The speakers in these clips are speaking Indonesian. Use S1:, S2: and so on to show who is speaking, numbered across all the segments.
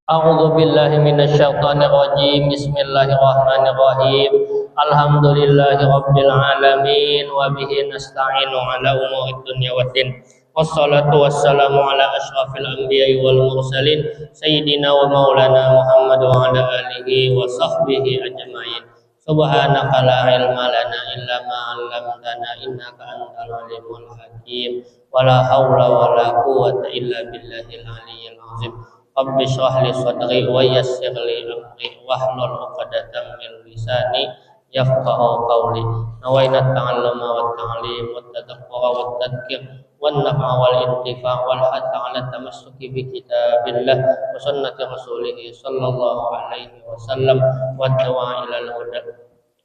S1: A'udzu billahi minasyaitonir rajim. Bismillahirrahmanirrahim. Alhamdulillahi rabbil alamin wa bihi nasta'inu ala umurid dunya waddin. Wassalatu wassalamu ala asyrafil anbiya'i wal mursalin sayyidina wa maulana Muhammad wa ala alihi wa sahbihi ajmain. Subhanaka la ilma lana illa ma 'allamtana innaka antal alimul hakim. Wala haula wala quwwata illa billahil aliyyil azim. Rabbi shrah li sadri wa yassir li amri wahlul 'uqdatam min lisani yafqahu qawli. Nawaina ta'alluma wa ta'lim wa tadabbura wa tadhkir wan naf'a wal intifa' wal hatta 'ala tamassuki bi kitabillah wa sunnati rasulih sallallahu alaihi wasallam wa dawa ila al-huda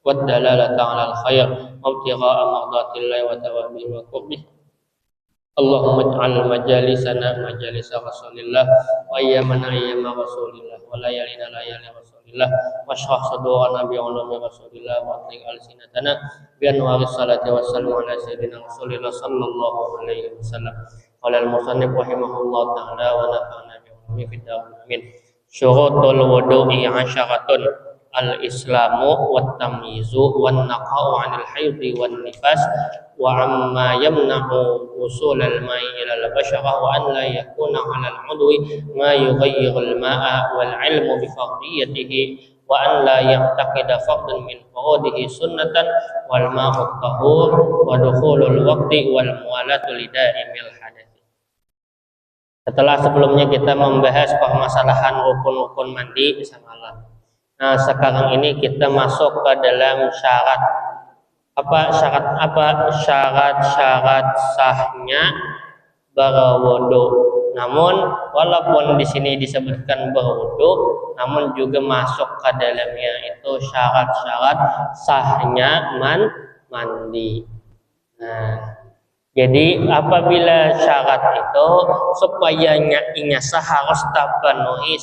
S1: wa dalalata 'ala al-khair wa ibtigha'a mardatillahi wa tawabi wa qurbih. Allahumma ij'al majalisana majalisa Rasulillah wa ayyamana ayyama Rasulillah wa layalina layali Rasulillah wa shrah sadurana bi ulumi Rasulillah wa atli alsinatana bi anwari salati wassalamu ala sayyidina Rasulillah sallallahu alaihi wasallam. Qala al-musannif rahimahullah ta'ala wa nafa'ana bi ulumi fid amin. Syurutul wudu'i 'asyaratun. Al-islamu wat tamyizu wan naqa'u 'anil haidhi wan nifas wa amma yamna'u usul al-ma'i ila al-basharah wa an la yakuna 'ala al-'udwi ma yughayyiru al-ma'a wal 'ilmu bi fardiyatihi wa an la ya'taqida fardun min furudihi sunnatan wal ma'u tahur wa dukhulul waqti wal muwalatu lidaimil hadath. Setelah sebelumnya kita membahas permasalahan rukun-rukun mandi samalah. Nah, sekarang ini kita masuk ke dalam syarat syarat sahnya berwudu. Namun walaupun di sini disebutkan berwudu, namun juga masuk ke dalamnya itu syarat-syarat sahnya mandi. Nah, jadi apabila syarat itu supaya inya sah harus terpenuhi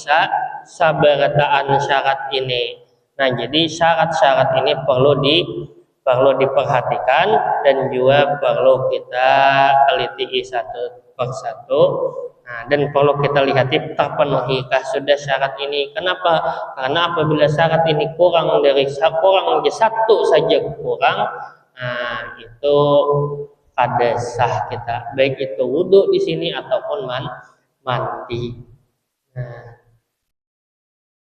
S1: sabarataan syarat ini. Nah, jadi syarat-syarat ini perlu diperhatikan dan juga perlu kita teliti satu persatu. Nah, dan perlu kita lihat terpenuhikah sudah syarat ini. Kenapa? Karena apabila syarat ini kurang satu saja kurang, nah, itu ada sah kita, baik itu wudu di sini ataupun mandi. Nah,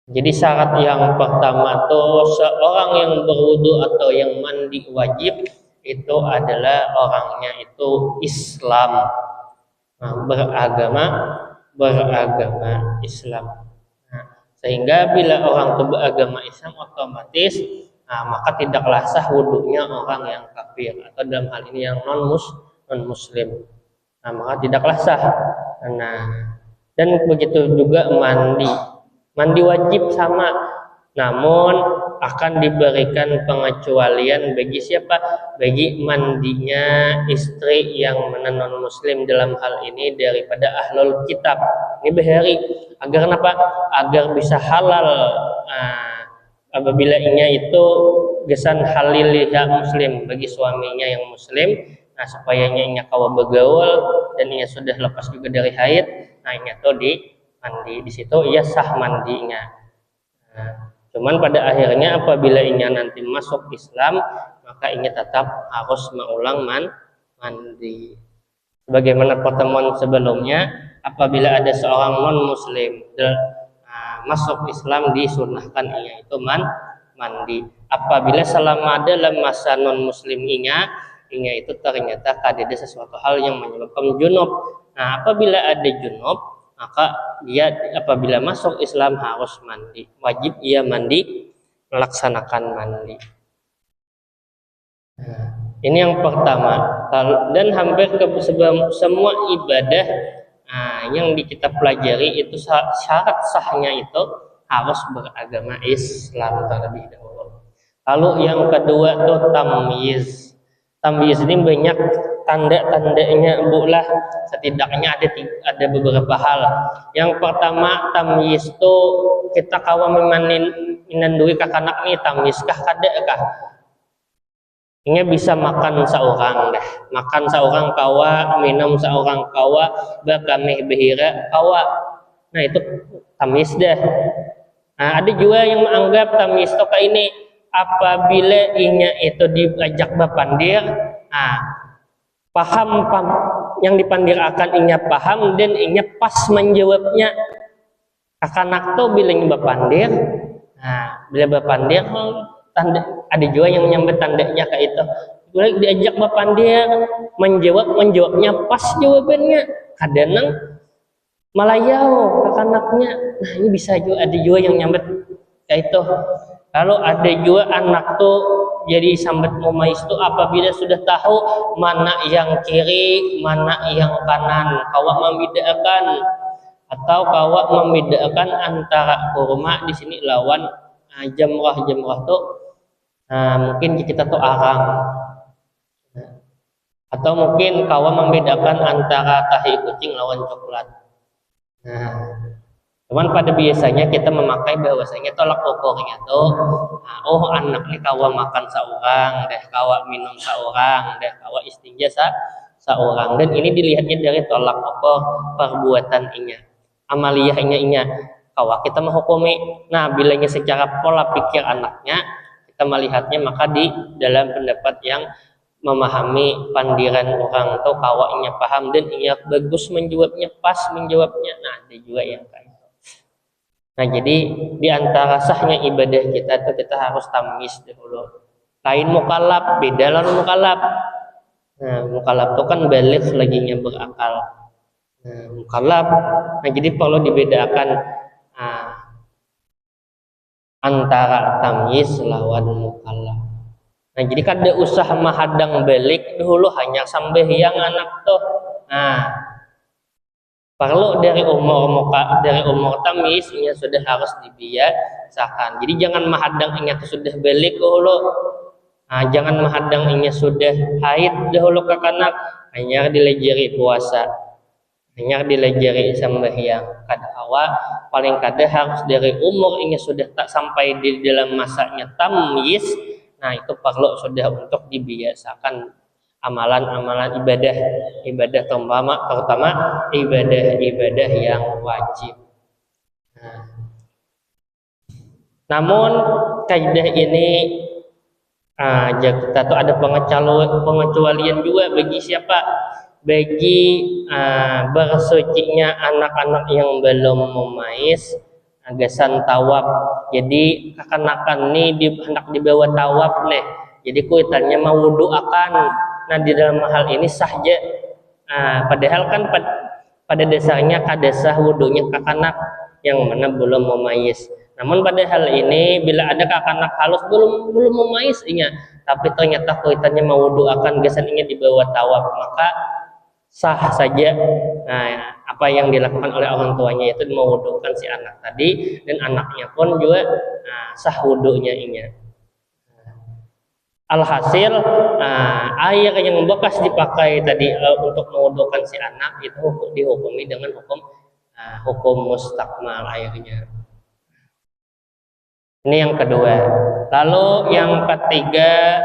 S1: jadi syarat yang pertama tuh seorang yang berwudu atau yang mandi wajib itu adalah orangnya itu Islam, nah, beragama Islam. Nah, sehingga bila orang itu beragama Islam otomatis maka tidaklah sah wudunya orang yang kafir atau dalam hal ini yang non muslim. Nah, maka tidaklah sah. Nah, dan begitu juga mandi wajib sama, namun akan diberikan pengecualian bagi siapa? Bagi mandinya istri yang non muslim dalam hal ini daripada ahlul kitab. Ini bahari agar apa? Agar bisa halal. Apabila inya itu gesan haliliha muslim bagi suaminya yang muslim, nah supaya inya kawa bergaul dan inya sudah lepas juga dari haid, nah inya tuh mandi di situ ia sah mandinya. Nah, cuman pada akhirnya apabila inya nanti masuk Islam, maka inya tetap harus mengulang mandi. Sebagaimana pertemuan sebelumnya, apabila ada seorang non muslim masuk Islam disunahkan ia itu mandi. Apabila selama dalam masa non muslim inya itu ternyata ada sesuatu hal yang menyebabkan junub. Nah, apabila ada junub, maka dia apabila masuk Islam harus mandi. Wajib ia mandi, melaksanakan mandi. Nah, ini yang pertama. Dan hampir ke semua ibadah yang kita pelajari itu syarat sahnya itu harus beragama Islam terlebih dahulu. Lalu yang kedua itu tamyiz. Tamyiz ini banyak tanda-tandanya, bulah setidaknya ada beberapa hal. Yang pertama tamyiz itu kita kawa minandui kakanak nih tamyiz kah kadakah? Ini bisa makan seorang dah, makan seorang kawa, minum seorang kawa, bakamih behira kawa. Nah itu tamis dah. Nah, ada juga yang menganggap tamis itu kayak ini, apabila inya itu diajak berpandir, nah, paham yang dipandir akan inya paham dan inya pas menjawabnya. Kakanak tuh bila berpandir, nah bila berpandir tanda, ada juga yang menyambut tandanya kayak itu. Bila diajak berpandir, menjawabnya pas jawabannya, kadang malayau kakanaknya. Nah ini bisa juga, ada juga yang nyambut kayak itu. Kalau ada juga anak tuh jadi sambat memais tuh apabila sudah tahu mana yang kiri, mana yang kanan, kawak membedakan, atau kawak membedakan antara kurma di sini lawan jamrah tuh mungkin kita tuh arang, atau mungkin kawak membedakan antara tahi kucing lawan coklat. Nah, cuman pada biasanya kita memakai bahwasanya tolak ukurnya tuh, oh anak nih kawa makan seorang, deh kawa minum seorang, deh kawa istinja seorang, dan ini dilihatnya dari tolak ukur perbuatan inya, amaliyah inya. Kawa kita menghukumi. Nah, bilanya secara pola pikir anaknya kita melihatnya, maka di dalam pendapat yang memahami pandiran orang tuh kawaknya paham dan ia bagus menjawabnya, pas menjawabnya. Nah ada juga yang kayak itu. Nah jadi di antara sahnya ibadah kita tuh kita harus tamis dahulu. Lain mukallaf, beda lawan mukallaf. Nah mukallaf tuh kan balik laginya berakal. Nah mukallaf, nah jadi perlu dibedakan antara tamis lawan mukallaf. Nah jadi kada usah mahadang balik dulu hanya sampai yang anak tuh. Nah perlu dari umur tamis ini sudah harus dibiasakan. Jadi jangan mahadang ini tuh sudah balik dulu. Nah, jangan mahadang ini sudah haid dahulu ke kanak, hanya dilejari puasa, hanya dilejari sembahyang. Kada awal paling kada harus dari umur ini sudah tak sampai di dalam masanya tamyiz. Nah itu perlu sudah untuk dibiasakan amalan-amalan ibadah terutama ibadah yang wajib. Namun kaidah ini kita tuh ada pengecualian juga bagi siapa? Bagi bersucinya anak-anak yang belum memais agasan tawaf. Jadi kekanakan nih hendak dibawa tawaf nih. Jadi kuitannya mau wudu akan. Nah di dalam hal ini sahja. Padahal kan pada dasarnya kada sah wudunya kakanak yang mana belum memais. Namun pada hal ini bila ada kakanak halus belum memais inya, tapi ternyata kuitannya mau wudu akan gasan ingin dibawa tawaf, maka sah saja. Nah, apa yang dilakukan oleh orang tuanya itu mewudukan si anak tadi, dan anaknya pun juga sah wudunya inya. Alhasil air yang bekas dipakai tadi untuk mewudukan si anak itu dihukumi dengan hukum mustakmal airnya. Ini yang kedua. Lalu yang ketiga,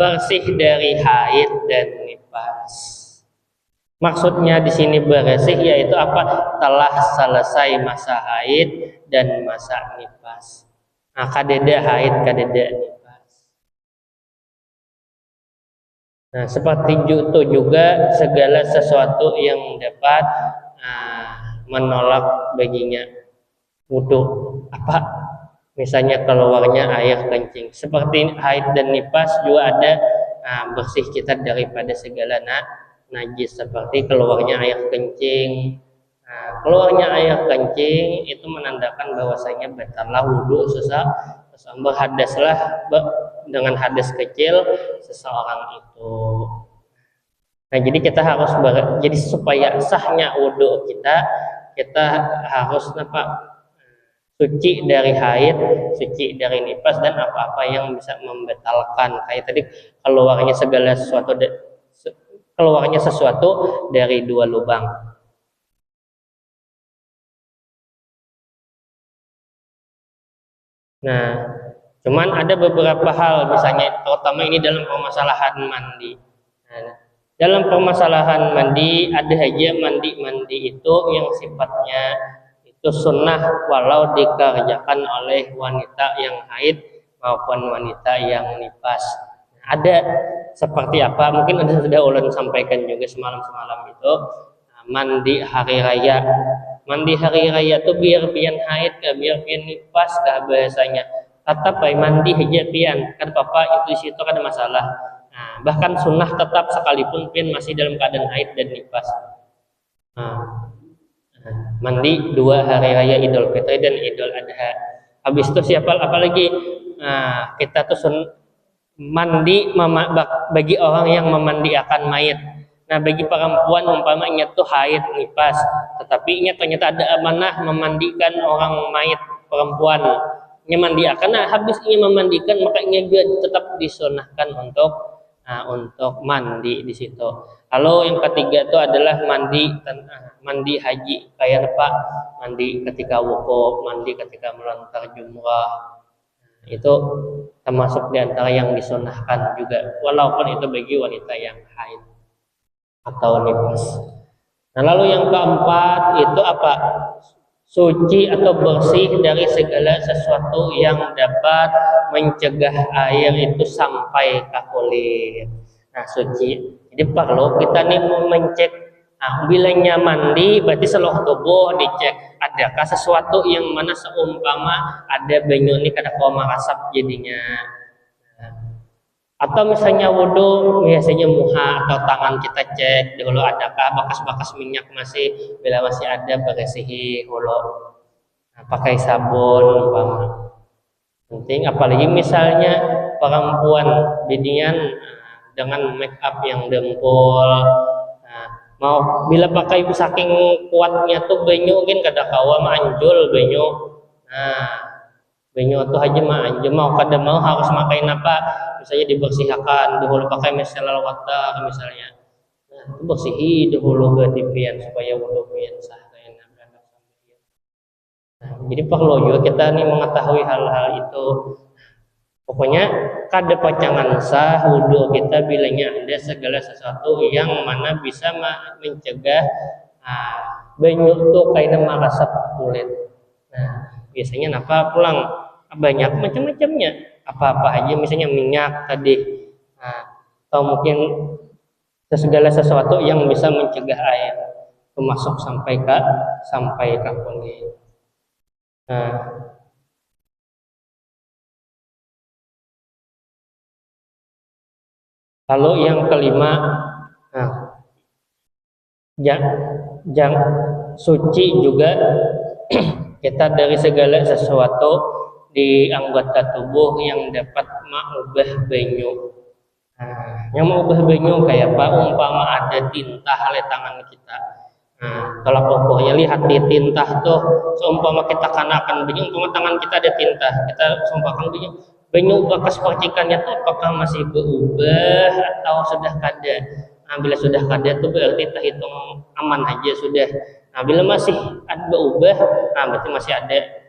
S1: bersih dari haid dan nifas. Maksudnya di sini bersih yaitu apa? Telah selesai masa haid dan masa nifas. Nah, kadeda haid, kadeda nifas. Nah, seperti itu juga segala sesuatu yang dapat menolak baginya wudu. Apa? Misalnya keluarnya air kencing. Seperti haid dan nifas juga ada bersih kita daripada segala najis, seperti keluarnya air kencing. Nah, keluarnya air kencing itu menandakan bahwasanya batallah wudu berhadaslah dengan hadas kecil seseorang itu. Nah, jadi kita harus jadi supaya sahnya wudu kita harus suci dari haid, suci dari nifas dan apa-apa yang bisa membatalkan. Kayak tadi keluarnya sesuatu dari dua lubang. Nah, cuman ada beberapa hal, misalnya terutama ini dalam permasalahan mandi. Nah, dalam permasalahan mandi ada aja mandi itu yang sifatnya itu sunnah walau dikerjakan oleh wanita yang haid maupun wanita yang nifas. Ada seperti apa? Mungkin ada sudah ulun sampaikan juga semalam itu mandi hari raya. Mandi hari raya itu biar pian haid kah, biar pian nifas kah bahasanya. Tetap baik mandi aja pian. Kan papa itu situ kan ada masalah. Nah, bahkan sunnah tetap sekalipun pian masih dalam keadaan haid dan nifas. Nah, mandi 2 hari raya Idul Fitri dan Idul Adha. Habis itu siapa apalagi kita tuh mandi bagi orang yang memandikan mayat. Nah, bagi perempuan umpamanya tuh haid nifas, tetapi nya ternyata ada amanah memandikan orang mayat perempuan. Nya mandikan, nah habisnya memandikan makanya juga tetap disunahkan untuk mandi di situ. Lalu yang ketiga itu adalah mandi haji kayak apa? Mandi ketika wukuf, mandi ketika melontar jumrah. Itu termasuk di antara yang disunahkan juga walaupun itu bagi wanita yang haid atau nifas. Nah, lalu yang keempat itu apa? Suci atau bersih dari segala sesuatu yang dapat mencegah air itu sampai ke kulit. Nah, suci. Jadi perlu kita nih mau mencek. Nah, bilanya mandi berarti seluruh tubuh dicek. Adakah sesuatu yang mana seumpama ada banyu ini kada kau marasap jadinya. Atau misalnya wudhu biasanya muha atau tangan kita cek dulu adakah bekas-bekas minyak masih, bila masih ada bersihi dulu. Nah, pakai sabun umpama. Penting apalagi misalnya perempuan bidian dengan make up yang dempul. Nah, mau bila pakai saking kuatnya tuh banyu mungkin kada kawa manjul banyu. Nah, banyu tuh aja manjul mau kada mau harus makai apa? Misalnya dibersihkan dahulu pakai micellar water misalnya. Nah, itu bersihi dahulu berarti pian supaya wudhu pian sah. Nah, jadi perlu juga kita nih mengetahui hal-hal itu. Pokoknya kada pacangan sah wudhu kita bilanya ada segala sesuatu yang mana bisa mencegah banyu tuh kayak marasap kulit. Nah, biasanya napa pulang banyak macam-macamnya. Apa-apa aja misalnya minyak tadi, atau mungkin segala sesuatu yang bisa mencegah air masuk sampai ke kulit. Nah, lalu yang kelima, yang suci juga kita dari segala sesuatu di anggota tubuh yang dapat mengubah banyu. Nah, yang mengubah banyu kayak apa? Umpama ada tinta di tangan kita. Nah, tolak ukurnya lihat di tinta tuh. Seumpama kita kanakan banyu, umpama tangan kita ada tinta, kita seumpamakan banyu bekas percikannya tuh apakah masih berubah atau sudah kada? Nah, bila sudah kada tuh berarti kita hitung aman aja sudah. Nah, bila masih ada berubah, berarti masih ada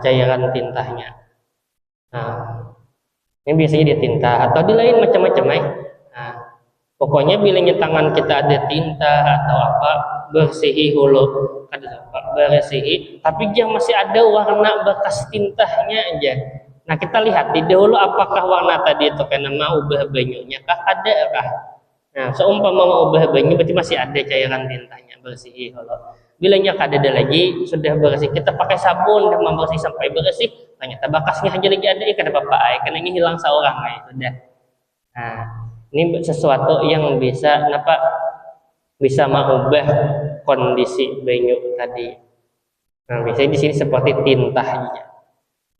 S1: cairan tintanya. Nah, ini biasanya di tinta atau di lain macam-macam Nah, pokoknya bilanya tangan kita ada tinta atau apa bersihi hulu, bersihi, tapi dia masih ada warna bekas tintanya aja. Nah, kita lihat di dahulu apakah warna tadi itu karena mau ubah banyunya kah ada kah? Nah, seumpama mau ubah banyu berarti masih ada cairan tintanya bersihi hulu. Bilanya kada ada lagi sudah bersih kita pakai sabun dan membersih sampai bersih ternyata bekasnya aja lagi ada kada apa-apa karena ini hilang seorang sudah. Nah, ini sesuatu yang bisa mengubah kondisi banyu tadi. Nah, biasanya di sini seperti tintanya.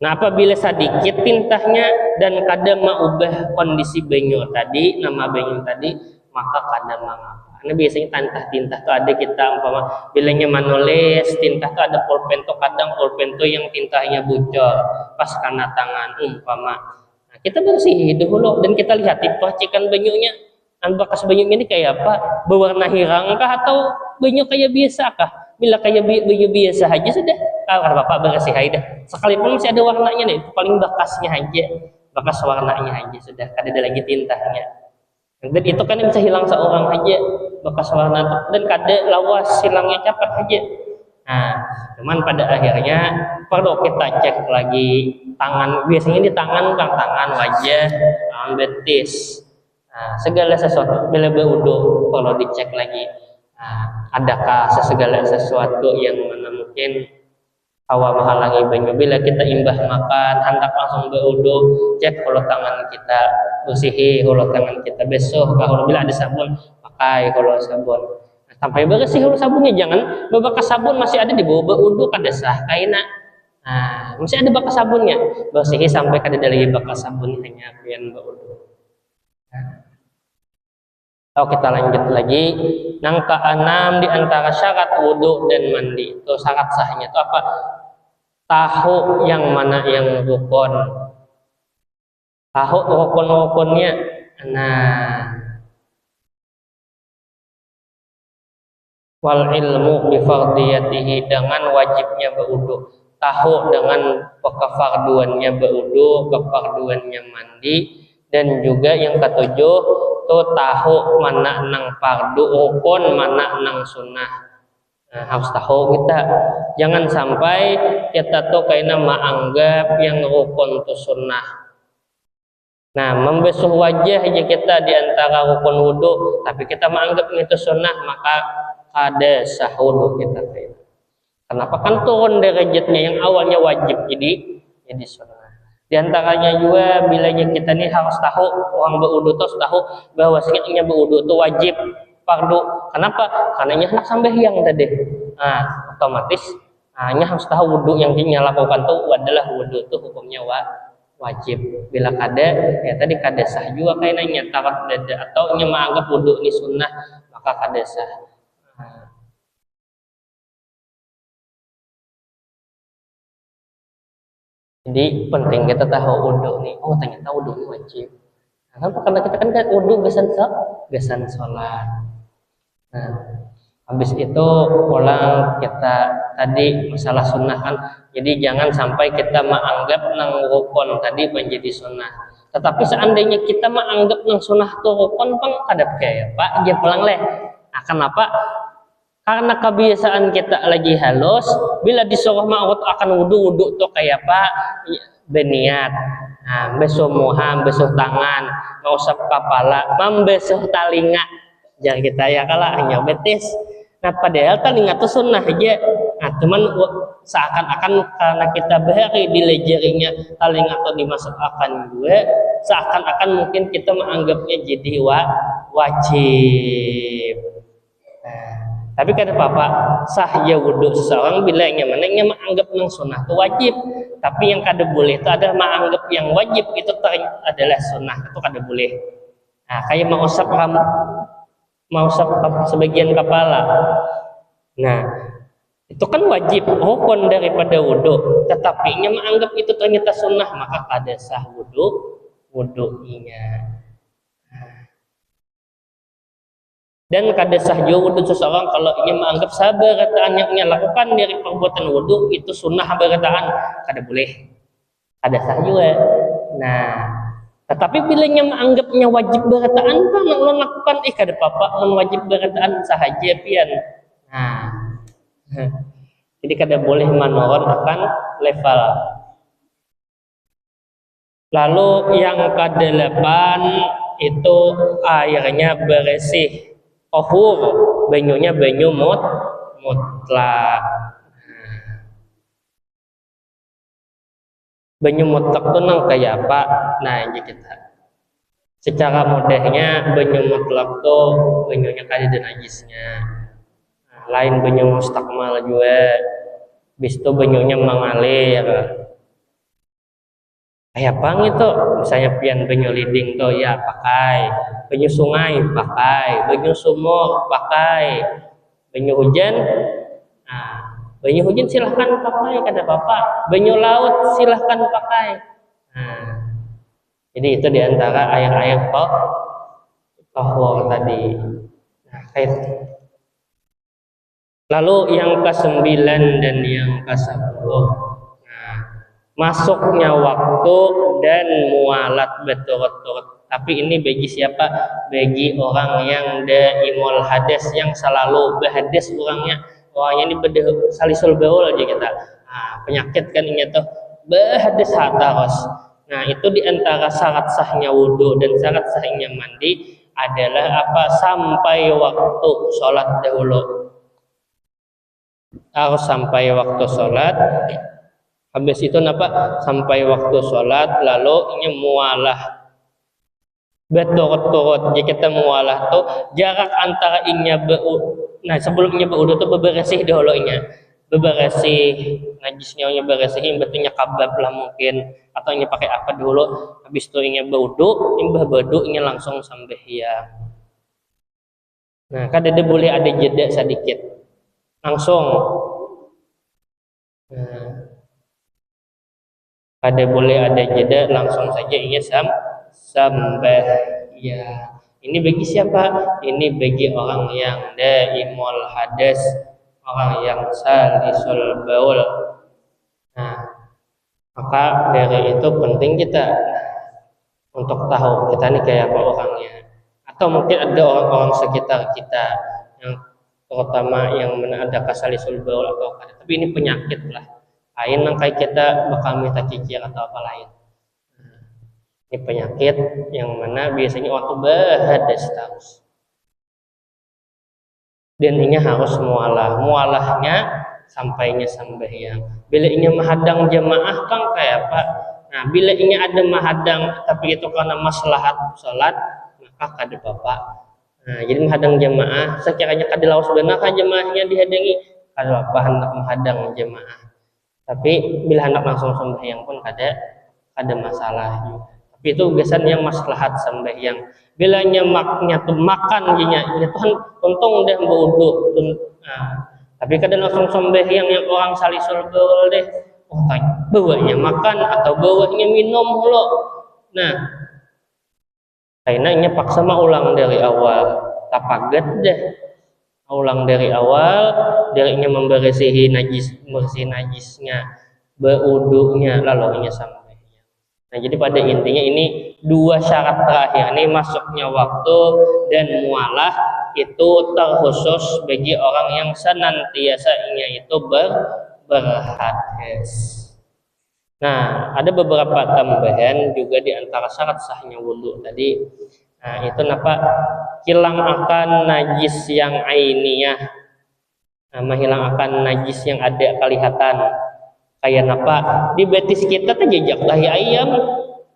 S1: Nah, apabila sedikit tintanya dan kada mengubah kondisi banyu tadi, nama banyu tadi, maka kada mengapa. Karena biasanya tinta tuh ada kita umpama bilanya menulis tinta tuh ada pulpen tuh kadang pulpen tuh yang tintanya bocor pas kena tangan umpama. Nah, kita bersih dahulu dan kita lihat percikan banyunya, bekas banyunya ini kayak apa? Berwarna hirang kah atau banyu kayak biasa kah? Bila kayak banyu biasa aja sudah, kalau bapak bersih aja. Sekalipun masih ada warnanya nih, paling bekasnya aja, bekas warnanya aja sudah, kada ada lagi tintanya. Dan itu kan bisa hilang seorang aja bekas warna dan kada lawas hilangnya cepat aja. Nah, cuman pada akhirnya perlu kita cek lagi tangan, biasanya di tangan bukan tangan, wajah, tangan, betis. Nah, segala sesuatu bila berwudu perlu dicek lagi. Nah, adakah segala sesuatu yang mana mungkin hawa menghalangi banyu. Bila kita imbah makan, hendak langsung berwudu, cek kalau tangan kita, bersihi kalau tangan kita, besok kalau bila ada sabun pakai kalau sabun. Nah, sampai bersih kalau sabunnya, jangan bebekas sabun masih ada di bawah berwudu kada sah kaina. Nah, masih ada bekas sabunnya, bersihi sampai kada ada lagi bekas sabun, hanya pian berwudu. Kalau kita lanjut lagi, yang keenam di antara syarat wudu dan mandi itu syarat sahnya itu apa? Tahu yang mana yang rukun, tahu rukun-rukunnya. Nah, wal ilmu bi fardiyatihi, dengan wajibnya berwudu, tahu dengan kefarduannya berwudu, kefarduannya mandi, dan juga yang ketujuh tuh tahu mana nang fardu rukun, mana nang sunnah. Nah, harus tahu kita, jangan sampai kita tuh kayaknya menganggap yang rukun itu sunnah. Nah, membasuh wajah aja kita di antara rukun wudu, tapi kita menganggap itu sunnah, maka ada sah wudu kita. Kenapa? Kan turun derajatnya, yang awalnya wajib jadi sunnah. Di antaranya juga bilanya kita nih harus tahu, orang berwudu terus tahu bahwa sekiranya berwudu itu wajib fardu. Kenapa? Karena nya hendak sambahyang tadi. Nah, otomatis nya harus tahu wudu yang dia lakukan itu adalah wudu itu hukumnya wajib. Bila kada, ya tadi kada sah juga kayaknya tarat dada, atau nya menganggap wudu ini sunnah, maka kada sah. Jadi penting kita tahu wudu nih. Oh, ternyata wudu ini wajib. Nah, karena kita kan wudu gasan sholat. Nah, habis itu pulang kita tadi masalah sunnah kan. Jadi jangan sampai kita menganggap nang rukun tadi menjadi sunnah. Tetapi seandainya kita menganggap nang sunnah itu rukun, pang ada kayak Pak, dia pulang leh. Nah, kenapa? Karena kebiasaan kita lagi halus, bila disuruh ma'ruf akan wudu tuh kayak apa? Beniat. Nah, besuh muha, besuh tangan, ngusap kepala, membesuh talinga. Jangan kita ya kalah hanya betis. Nah, padahal talinga itu sunnah aja. Nah, cuman seakan-akan karena kita bahari di lejerinya talinga atau dimasukkan juga, seakan-akan mungkin kita menganggapnya jadi wajib. Tapi kata Papa, sah ya wudu seseorang bila yang mana menganggap yang sunnah itu wajib. Tapi yang kada boleh itu adalah menganggap yang wajib itu adalah sunnah, itu kada boleh. Nah, kayak mengusap sebagian kepala. Nah, itu kan wajib, rukun daripada wudu. Tetapi yang menganggap itu ternyata sunnah, maka kada sah wudunya. Dan kada sah juga wudu seseorang kalau ia menganggap sabarataan yang ia lakukan dari perbuatan wudu itu sunnah berataan, kada boleh, kada sah juga. Nah, tetapi bila ia menganggapnya wajib berataan, kan lo lakukan kada apa-apa, non wajib berataan sahaja pian. Nah, jadi kada boleh menurun akan level. Lalu yang ke-8 itu airnya bersih. Tahur, banyunya banyu mutlak. Banyu mutlak itu nang kayak apa? Nah, ini kita secara mudahnya banyu mutlak itu banyunya kada ada najisnya. Nah, lain banyu mustakmal juga. Bis itu banyunya mengalir. Kayak apa gitu? Misalnya pian banyu liding tuh ya pakai, banyu sungai pakai, banyu sumur pakai, banyu hujan. Nah, banyu hujan silahkan pakai, kada apa-apa. Banyu laut silahkan pakai. Nah, jadi itu diantara air-air tahur tadi. Nah, kayak lalu yang ke-9 dan yang ke-10. Masuknya waktu dan mualat berturut-turut. Tapi ini bagi siapa? Bagi orang yang daimul hadas, yang selalu berhadas orangnya orangnya ini beda salisul baul aja kita. Nah, penyakit kan ini tuh berhadis terus. Nah, itu diantara syarat sahnya wudhu dan syarat sahnya mandi adalah apa? Sampai waktu sholat dahulu. Harus sampai waktu sholat. Habis itu apa? Sampai waktu sholat, lalu ini mualah berturut-turut. Jika kita mualah tuh jarak antara inya nah sebelumnya berudu tuh bebersih dahulu inya, bebersih najisnya inya bersihin, betulnya kabab lah mungkin, atau inya pakai apa dulu. Habis itu inya berudu, imbah berudu inya langsung sembahyang. Nah, kadang boleh ada jeda sedikit, langsung. Nah, ada boleh ada jeda langsung saja inya sembahyang. Ini bagi siapa? Ini bagi orang yang daimul hadas, orang yang salisul baul. Nah, maka dari itu penting kita untuk tahu kita ini kayak apa orangnya. Atau mungkin ada orang-orang sekitar kita yang terutama yang ada kasalisul baul atau apa. Tapi ini penyakit lah. Lain yang kayak kita bakal minta cicir atau apa lain. Ini penyakit yang mana biasanya waktu berhadas terus. Dan ini harus mualahnya sampainya sembahyang. Bila ini menghadang jamaah kan kayak apa? Nah, bila ini ada menghadang tapi itu karena maslahat salat, maka kada bapak. Nah, jadi menghadang jamaah sekiranya kada lawas benar kan jamaahnya dihadangi, kada bapak hendak menghadang jamaah. Tapi bila hendak langsung sembahyang pun kada masalah juga. Tapi itu gesan yang maslahat sembahyang. Bila nyemaknya tuh makan ginya, itu kan untung deh berwudu. Nah, tapi kadang langsung sembahyang yang orang salisul baul deh. Oh, bawanya makan atau bawanya minum lo. Nah, kayaknya paksa mah ulang dari awal. Tapaget deh. Ulang dari awal, darinya membersihi najisnya, berwudunya, lalu nya sama. Nah, jadi pada intinya ini dua syarat terakhir ini masuknya waktu dan mualah itu terkhusus bagi orang yang senantiasanya itu berhadas. Nah, ada beberapa tambahan juga di antara syarat sahnya wudhu tadi. Nah, itu apa? Hilang akan najis yang ainiyah. Nah, menghilang akan najis yang ada kelihatan. Kayak apa? Di betis kita tuh jejak tahi ayam,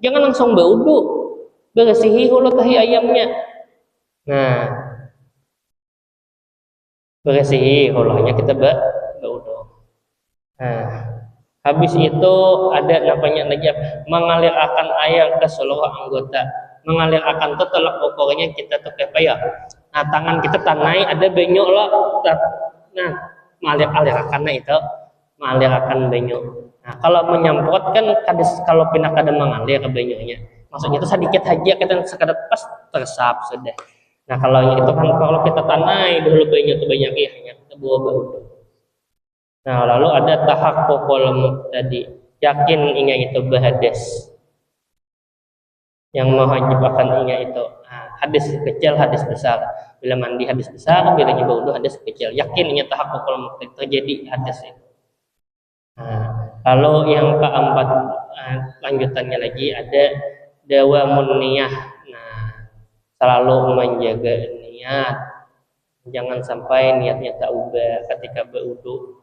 S1: jangan langsung berwudu, bersihi hulu tahi ayamnya. Nah, bersihi hulunya kita berwudu. Nah, habis itu ada namanya lagi mengalir akan air ke seluruh anggota. Mengalir akan tuh telak ukurnya kita tuh kayak apa ya? Nah, tangan kita tanai ada benyok lah. Nah, mengalir akan itu. Mengalir akan banyu. Nah, kalau menyemprot kan kalau pindah kada mengalir ke banyunya. Maksudnya itu sedikit aja kita sekadar pas tersap sudah. Nah, kalau itu kan kalau kita tanai dulu banyu itu banyak ya hanya kita bawa bau. Nah, lalu ada tahaqqul tadi yakin ingat itu berhadas. Yang mewajibkan ingat itu hadis kecil, hadis besar. Bila mandi hadis besar, bila nyebut hadis kecil. Yakin ingat tahaqqul terjadi hadis itu. Nah, lalu yang keempat lanjutannya lagi ada dawamun niyah. Nah, selalu menjaga niat, jangan sampai niatnya tak ubah ketika berwudu.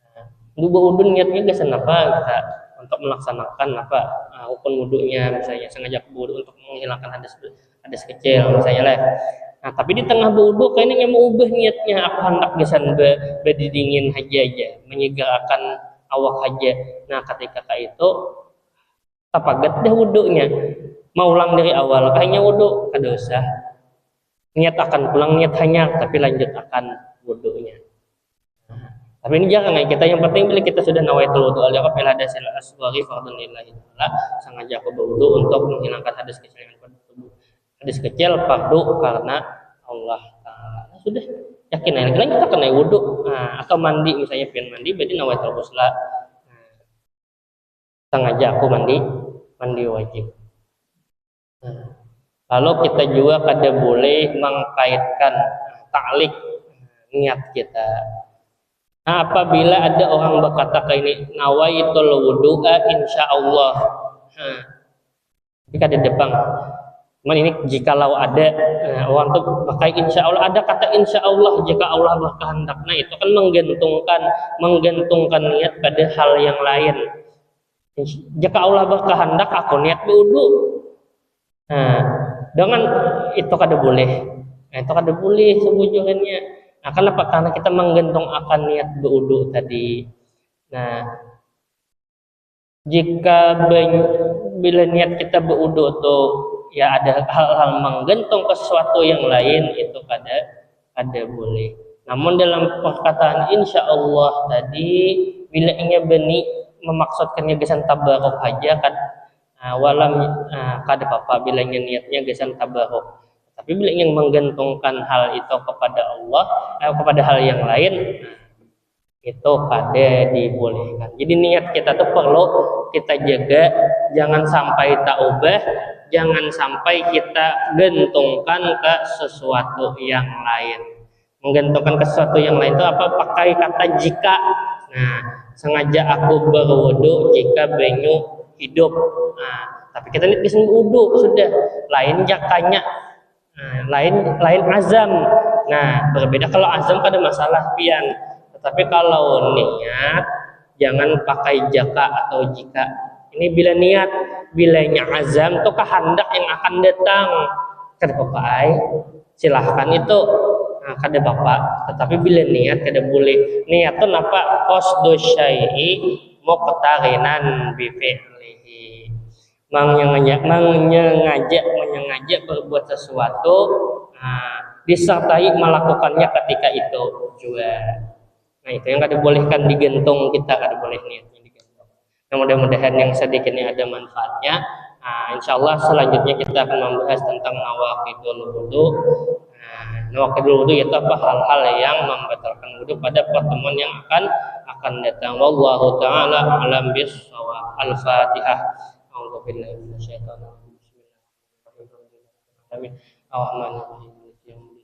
S1: Nah, untuk berwudu niatnya gesan apa kita untuk melaksanakan apa hukum wudunya, misalnya sengaja berwudu untuk menghilangkan hadas kecil misalnya lah. Nah, tapi di tengah berwudu kayaknya mau ubah niatnya, aku hendak gesan berdingin aja menyegarkan awak aja. Nah, ketika kayak itu tapaget deh wudunya. Mau ulang dari awal kayaknya wudu kada usah. Niat akan pulang niat hanya tapi lanjut akan wudunya. Nah, tapi ini jangan kita yang penting bila kita sudah nawaitul wudu al-yaqab ila hadasil asghari fardhun lillahi taala, sengaja aku berwudu untuk menghilangkan hadas kecil yang pada tubuh. Hadas kecil fardu karena Allah taala. Sudah yakin aja kita kena wudu. Nah, atau mandi misalnya pengen mandi berarti nawaitul ghusla. Sengaja aku mandi wajib. Nah, lalu kita juga kada boleh mengkaitkan ta'lik niat kita. Nah, apabila ada orang berkata kayak ini, nawaitul wudu'a insyaallah. Nah, jika di depan. Cuman ini jikalau ada orang tuh pakai insya Allah, ada kata insya Allah jika Allah berkehendak. Nah itu kan menggantungkan niat pada hal yang lain. Jika Allah berkehendak aku niat berwudu. Nah dengan itu kada boleh. Nah, itu kada boleh sebujurnya. Nah kenapa? Karena kita menggantung akan niat berwudu tadi. Nah jika bila niat kita berwudu tuh ya ada hal-hal menggantung ke sesuatu yang lain itu kada boleh. Namun dalam perkataan insya Allah tadi bila ingin beni memaksudkannya gesan tabaruk aja kan walam kada apa-apa bila ingin niatnya gesan tabaruk. Tapi bila ingin menggantungkan hal itu kepada Allah kepada hal yang lain itu kada dibolehkan. Jadi niat kita tuh perlu kita jaga, jangan sampai tak ubah, jangan sampai kita gantungkan ke sesuatu yang lain. Menggantungkan ke sesuatu yang lain itu apa? Pakai kata jika. Nah, sengaja aku berwudu jika banyu hidup. Nah, tapi kita ini bisa wudu sudah. Lain jakanya. Nah, lain azam. Nah, berbeda kalau azam kan ada masalah pian. Tetapi kalau niat jangan pakai jaka atau jika. Ini bila niat, bilanya azam itu kehendak yang akan datang. Kada pakai, silahkan itu kada bapak. Tetapi bila niat kada boleh. Niat itu napa qasdu syai'i muqtarinan bi fi'lihi. Menyengaja berbuat sesuatu disertai melakukannya ketika itu juga. Nah itu yang kada bolehkan digantung, kita kada boleh niatnya digantung. Nah mudah-mudahan yang sedikitnya ada manfaatnya. Insya Allah selanjutnya kita akan membahas tentang nawaqidul wudu. Nawaqidul wudu itu apa? Hal-hal yang membatalkan wudu pada pertemuan yang akan datang. Wallahu taala alam bissawab. Al-Fatihah. A'udzubillahi minasyaitonir rajim. Bismillahirrahmanirrahim.